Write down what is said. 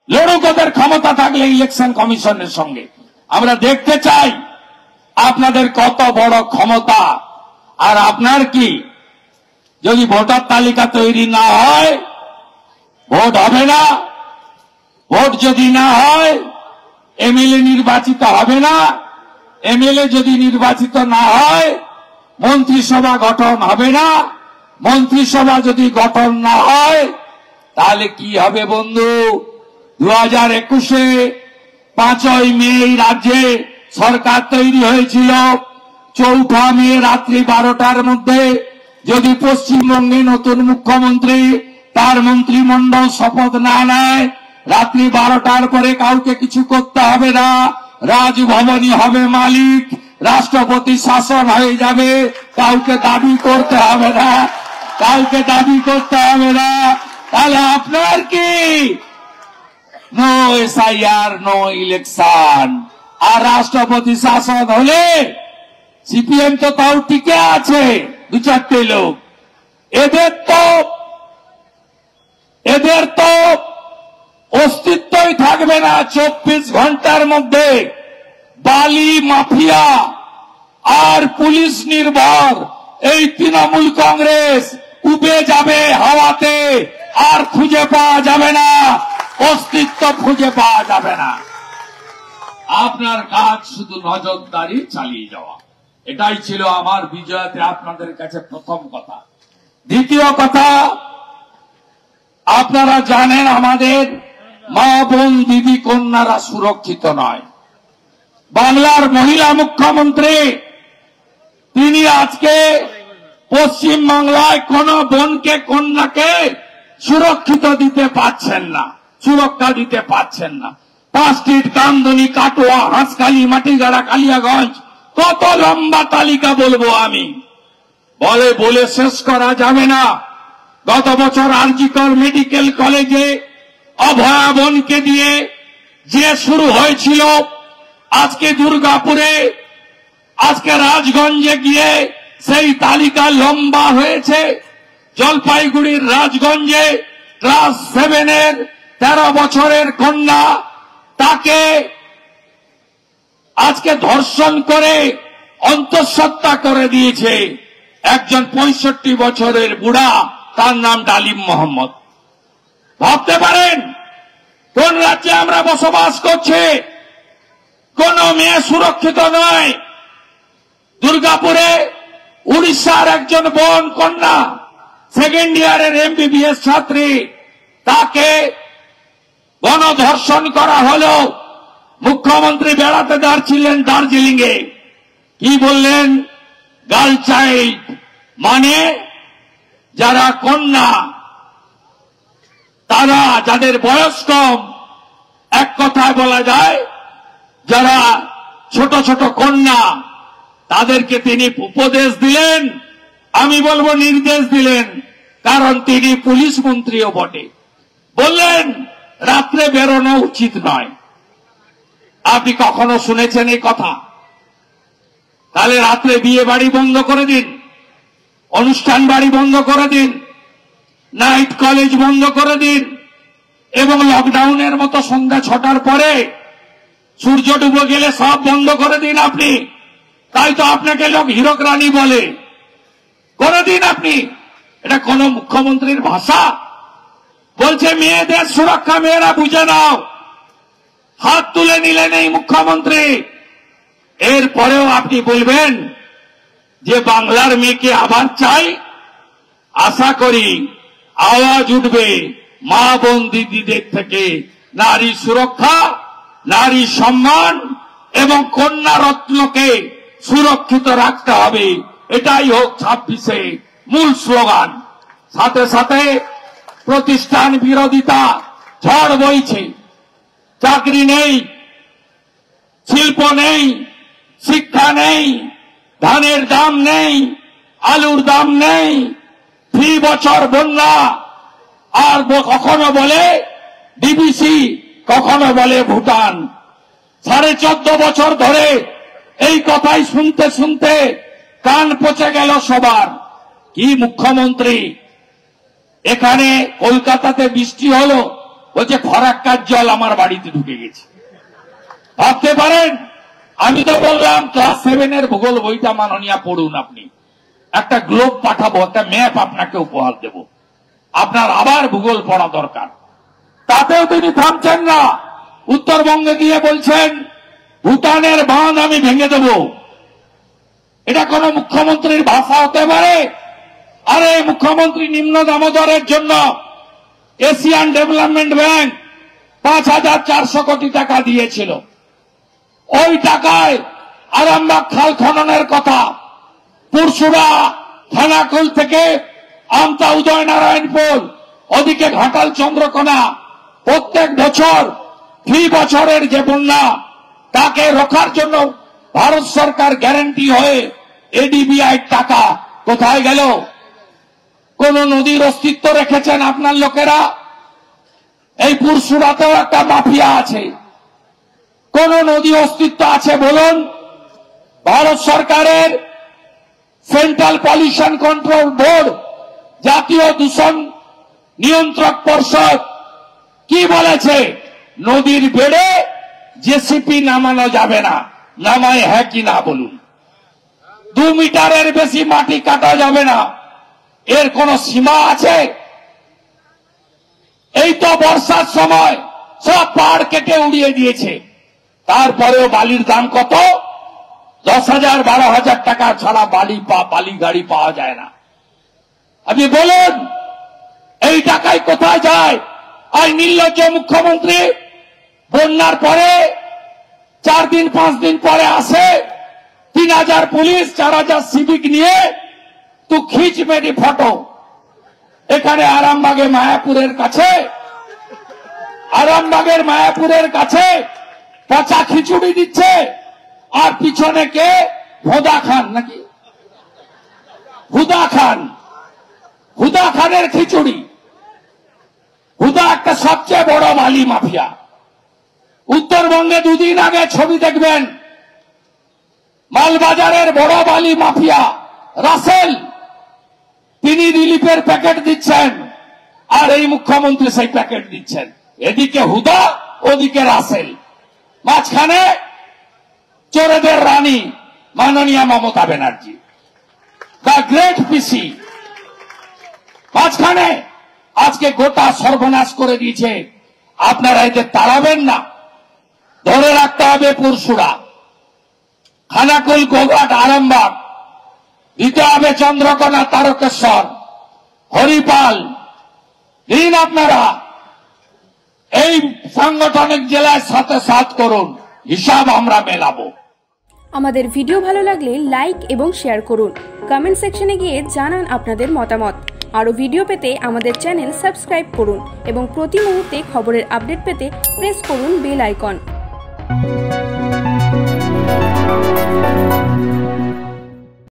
লড়ুক ওদের ক্ষমতা থাকলে ইলেকশন কমিশনের সঙ্গে। আমরা দেখতে চাই আপনাদের কত বড় ক্ষমতা। আর আপনার কি, যদি ভোটার তালিকা তৈরি না হয় ভোট হবে না, ভোট যদি না হয় এমএলএ নির্বাচিত হবে না, এমএলএ যদি নির্বাচিত না হয় মন্ত্রিসভা গঠন হবে না, মন্ত্রিসভা যদি গঠন না হয় তাহলে কি হবে বন্ধু? 2021-এ 5ই মে এই রাজ্যে সরকার তৈরি হয়েছিল। 4 মে রাত্রি 12টার মধ্যে যদি পশ্চিমবঙ্গে নতুন মুখ্যমন্ত্রী তার মন্ত্রিমণ্ডল শপথ না নেয়, রাত্রি 12টার পরে কাউকে কিছু করতে হবে না, রাজভবনই হবে মালিক, রাষ্ট্রপতি শাসন হয়ে যাবে, কাউকে দাবি করতে হবে না, কাউকে দাবি করতে হবে না। তাহলে আপনার কি? No SIR, no election. আর রাষ্ট্রপতি শাসন হলে সিপিএম তো তাও টিকে আছে, 2-4টে লোক। এদের তো অস্তিত্বই থাকবে না। 24 ঘন্টার মধ্যে বালি মাফিয়া আর পুলিশ নির্ভর এই তৃণমূল কংগ্রেস উবে যাবে হাওয়াতে, আর খুঁজে পাওয়া যাবে না, অস্তিত্ব খুঁজে পাওয়া যাবে না। আপনার কাজ শুধু নজরদারি চালিয়ে যাওয়া। এটাই ছিল আমার বিজয়তে আপনাদের কাছে প্রথম কথা। দ্বিতীয় কথা, আপনারা জানেন আমাদের মা বোন দিদি কন্যারা সুরক্ষিত নয়। বাংলার মহিলা মুখ্যমন্ত্রী তিনি আজকে পশ্চিম বাংলায় কোন বোনকে কন্যাকে সুরক্ষিত দিতে পারছেন না, সুরক্ষা দিতে পারছেন না। 5 স্ট্রিট, কামদুনি, কাটোয়া, হাঁসখালি, মাটিগাড়া, কালিয়াগঞ্জ, কত লম্বা তালিকা বলবো আমি, বলে শেষ করা যাবে না। গত বছর আরজিকর মেডিকেল কলেজে অভয়া বোনকে দিয়ে যে শুরু হয়েছিল, আজকে দুর্গাপুরে, আজকে রাজগঞ্জে গিয়ে সেই তালিকা লম্বা হয়েছে। জলপাইগুড়ির রাজগঞ্জে ক্লাস 7-এর 13 বছরের কন্যা, তাকে আজকে ধর্ষণ করে অন্তঃসত্ত্বা করে দিয়েছে একজন 65 বছরের বুড়া, তার নাম ডালিম মোহাম্মদ। ভাবতে পারেন কোন রাজ্যে আমরা বসবাস করছি? কোন মেয়ে সুরক্ষিত নয়। দুর্গাপুরে উড়িষ্যার একজন বোন কন্যা, 2nd ইয়ারের MBBS ছাত্রী, তাকে গণধর্ষণ করা হলো। মুখ্যমন্ত্রী বেড়াতে যাচ্ছিলেন দার্জিলিংয়ে, কি বললেন? গার্ল চাইল্ড মানে যারা কন্যা, তারা যাদের বয়স কম, এক কথায় বলা যায় যারা ছোট ছোট কন্যা, তাদেরকে তিনি উপদেশ দিলেন, আমি বলবো নির্দেশ দিলেন, কারণ তিনি পুলিশ মন্ত্রীও বটে। বললেন রাত্রে বেরোনো উচিত নয়। আপনি কখনো শুনেছেন এই কথা? তাহলে রাত্রে বিয়ে বাড়ি বন্ধ করে দিন, অনুষ্ঠান বাড়ি বন্ধ করে দিন, নাইট কলেজ বন্ধ করে দিন, এবং লকডাউনের মতো সন্ধ্যা 6টার পরে সূর্য ডুবে গেলে সব বন্ধ করে দিন আপনি। তাই তো আপনাকে লোক হীরক রানী বলে। করে দিন আপনি। এটা কোন মুখ্যমন্ত্রীর ভাষা? বলছে মেয়েদের সুরক্ষা, মেয়েরা বুঝে নাও। হাত তুলে নিলেন এই মুখ্যমন্ত্রী। এরপরেও আপনি বলবেন যে বাংলার মেয়েকে আবার চাই। আশা করি আওয়াজ উঠবে মা বোন দিদিদের থেকে, নারী সুরক্ষা, নারী সম্মান এবং কন্যা রত্নকে সুরক্ষিত রাখতে হবে। এটাই হোক 26-এ মূল স্লোগান। সাথে সাথে প্রতিষ্ঠান বিরোধিতা ঝড় বইছে। চাকরি নেই, শিল্প নেই, শিক্ষা নেই, ধানের দাম নেই, আলুর দাম নেই, 3 বছর বন্যা, আর কখনো বলে ডিবিসি, কখনো বলে ভুটান। 14.5 বছর ধরে এই কথাই শুনতে শুনতে কান পচে গেল সবার। কি মুখ্যমন্ত্রী! এখানে কলকাতাতে বৃষ্টি হলো, বলছে ফরাক্কার জল আমার বাড়িতে ঢুকে গেছে। ভাবতে পারেন, আমি তো বললাম ক্লাস 7-এর ভূগোল বইটা মাননীয়া পড়ুন, আপনি একটা গ্লোব পাঠাবো, একটা ম্যাপ আপনাকে উপহার দেব, আপনার আবার ভূগোল পড়া দরকার। তাতেও তিনি থামছেন না, উত্তরবঙ্গে গিয়ে বলছেন ভুটানের বাঁধ আমি ভেঙে দেব। এটা কোন মুখ্যমন্ত্রীর ভাষা হতে পারে? আরে মুখ্যমন্ত্রী নিম্ন দামোদরের জন্য এশিয়ান ডেভেলপমেন্ট ব্যাংক 5,400 কোটি টাকা দিয়েছিল। ওই টাকায় আরামবাগ খাল খননের কথা, পুরসুরা খানাকুল থেকে আমতা উদয়নারায়ণপুর, ওদিকে ঘাটাল চন্দ্রকোনা, প্রত্যেক বছর 3 বছরের যে বন্যা তাকে রক্ষার জন্য ভারত সরকার গ্যারান্টি হয়ে এডিবিআই টাকা কোথায় গেল? কোন নদীর অস্তিত্ব রেখেছেন আপনার লোকেরা? এই পুরসুরাতেও একটা মাফিয়া আছে। কোন নদী অস্তিত্ব আছে বলুন? ভারত সরকারের সেন্ট্রাল পলিউশন কন্ট্রোল বোর্ড, জাতীয় দূষণ নিয়ন্ত্রক পর্ষদ কি বলেছে? নদীর বেড়ে জেসিপি নামানো যাবে না। নামায় হ্যাঁ কি না বলুন? 2 মিটারের বেশি মাটি কাটা যাবে না। এর কোন সীমা আছে? এই তো বর্ষার সময় সব পাহাড় কেটে উড়িয়ে দিয়েছে, তারপরেও বালির দাম কত? 10,000 12,000 টাকা ছাড়া বালি গাড়ি পাওয়া যায় না। আপনি বলুন এই টাকায় কোথায় যায়? আর নির্লজ্জ মুখ্যমন্ত্রী বন্যার পরে 4 দিন 5 দিন পরে আসে 3,000 পুলিশ 4,000 সিভিক নিয়ে তু খিচ মেরি ফটো। এখানে আরামবাগের মায়াপুরের কাছে পচা খিচুড়ি দিচ্ছে, আর পিছনে কে? হুদা খান নাকি? হুদা খানের খিচুড়ি। হুদা একটা সবচেয়ে বড় বালি মাফিয়া। উত্তরবঙ্গে 2 দিন আগে ছবি দেখবেন, মালবাজারের বড় বালি মাফিয়া রাসেল, তিনি রিলিফের প্যাকেট দিচ্ছেন, আর এই মুখ্যমন্ত্রী সেই প্যাকেট দিচ্ছেন। এদিকে হুদা, ওদিকে রাসেল, মাঝখানে চোরেদের রানী মাননীয়া মমতা ব্যানার্জি, দ্য গ্রেট পিসি। মাঝখানে আজকে গোটা সর্বনাশ করে দিয়েছে। আপনারা এদের তাড়াবেন না, ধরে রাখতে হবে পুরসুরা, খানাকুল, গোঘাট, আরামবাগ, দিতে হবে চন্দ্রকোনা, তারকেশ্বর, হরিপাল। দিন আপনারা এই সাংগঠনিক জেলায় সাথে করুন, হিসাব আমরা মেলাবো। আমাদের ভিডিও ভালো লাগলে লাইক এবং শেয়ার করুন। কমেন্ট সেকশনে গিয়ে জানান আপনাদের মতামত। আরো ভিডিও পেতে আমাদের চ্যানেল সাবস্ক্রাইব করুন এবং প্রতি মুহূর্তে খবরের আপডেট পেতে প্রেস করুন বেল আইকন।